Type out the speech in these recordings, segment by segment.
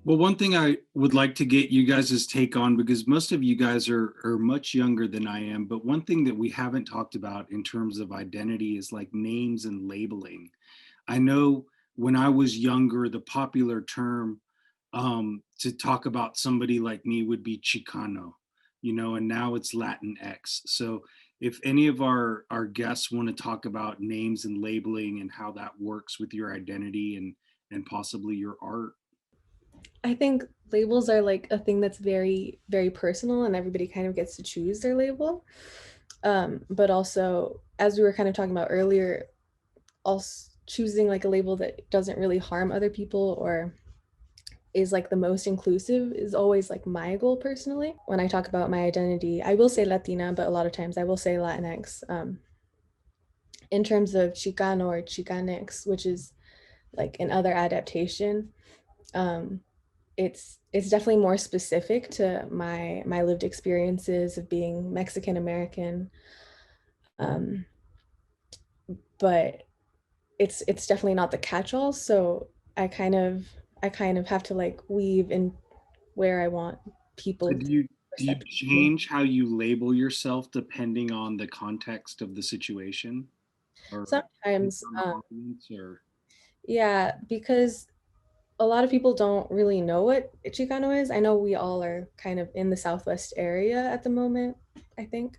Well, one thing I would like to get you guys' take on, because most of you guys are much younger than I am, but one thing that we haven't talked about in terms of identity is like names and labeling. I know when I was younger, the popular term to talk about somebody like me would be Chicano, and now it's Latinx. So if any of our guests want to talk about names and labeling and how that works with your identity and possibly your art. I think labels are like a thing that's very, very personal, and everybody kind of gets to choose their label. But also, as we were kind of talking about earlier, also choosing like a label that doesn't really harm other people or is like the most inclusive is always like my goal personally. When I talk about my identity, I will say Latina, but a lot of times I will say Latinx. In terms of Chicano or Chicanx, which is like another adaptation, um, it's definitely more specific to my lived experiences of being Mexican American. Um, but it's definitely not the catch-all. So I kind of I kind of have to like weave in where I want So people to do you perceive me. change how you label yourself depending on the context of the situation or Sometimes, internal arguments or yeah, because a lot of people don't really know what Chicano is. I know we all are kind of in the Southwest area at the moment, I think.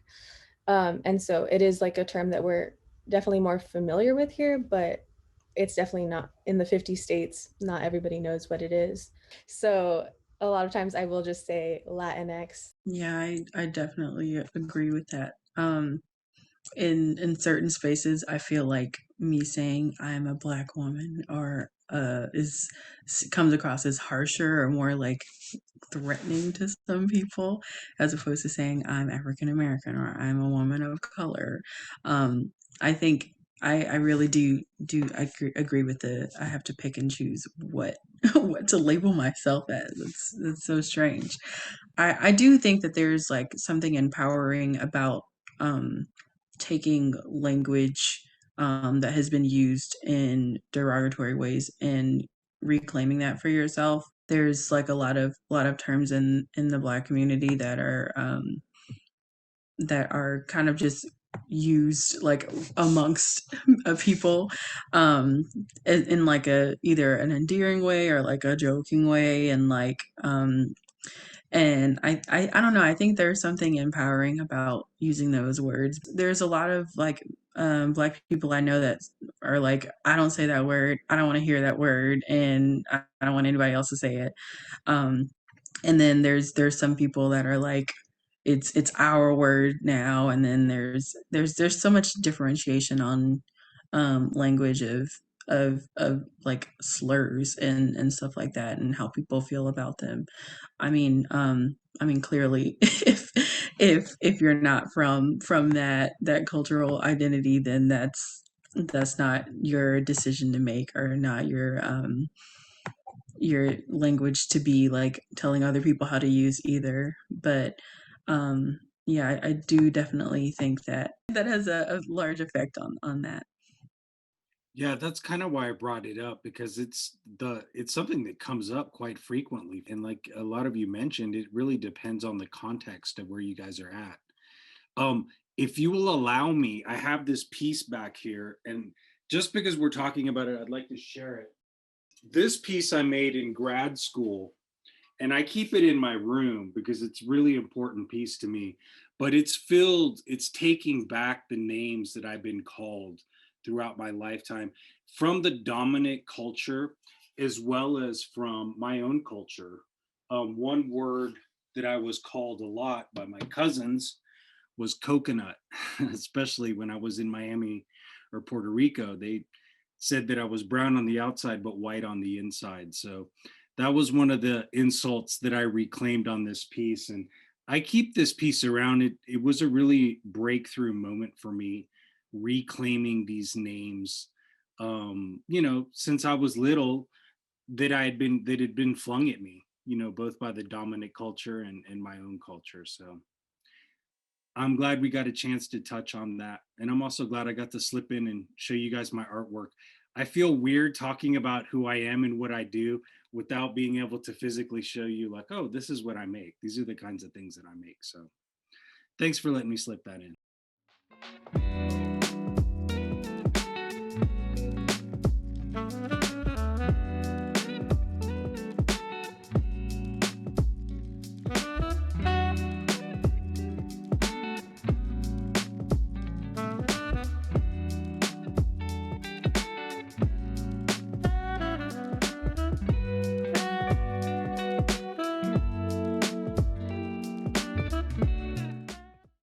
And so it is like a term that we're definitely more familiar with here, but it's definitely not in the 50 states. Not everybody knows what it is. So a lot of times I will just say Latinx. Yeah, I definitely agree with that. In certain spaces, I feel like me saying I'm a black woman or is comes across as harsher or more like threatening to some people as opposed to saying I'm African American or I'm a woman of color. I think I really do agree with the I have to pick and choose what what to label myself as. It's so strange. I do think that there's like something empowering about um taking language that has been used in derogatory ways and reclaiming that for yourself. There's like a lot of terms in the Black community that are kind of just used like amongst people um in like a either an endearing way or like a joking way and I don't know. I think there's something empowering about using those words. There's a lot of like Black people I know that are like, I don't say that word. I don't want to hear that word, and I don't want anybody else to say it. Um, and then there's some people that are like, it's our word now. And then there's so much differentiation on language of like slurs and stuff like that and how people feel about them. I mean, clearly, if you're not from that cultural identity, then that's not your decision to make or not your language to be like telling other people how to use either. But yeah, I do definitely think that that has a large effect on that. yeah, that's kind of why I brought it up because it's something that comes up quite frequently. And like a lot of you mentioned, it really depends on the context of where you guys are at. Um, if you will allow me, I have this piece back here, and just because we're talking about it, I'd like to share it. This piece I made in grad school, and I keep it in my room because it's really important piece to me. But it's taking back the names that I've been called throughout my lifetime from the dominant culture as well as from my own culture. One word that I was called a lot by my cousins was coconut, especially when I was in Miami or Puerto Rico. They said that I was brown on the outside but white on the inside. So that was one of the insults that I reclaimed on this piece. And I keep this piece around. It was a really breakthrough moment for me, reclaiming these names. Since I was little, that had been flung at me, both by the dominant culture and my own culture. So I'm glad we got a chance to touch on that. And I'm also glad I got to slip in and show you guys my artwork. I feel weird talking about who I am and what I do without being able to physically show you, like, oh, this is what I make. These are the kinds of things that I make. So thanks for letting me slip that in.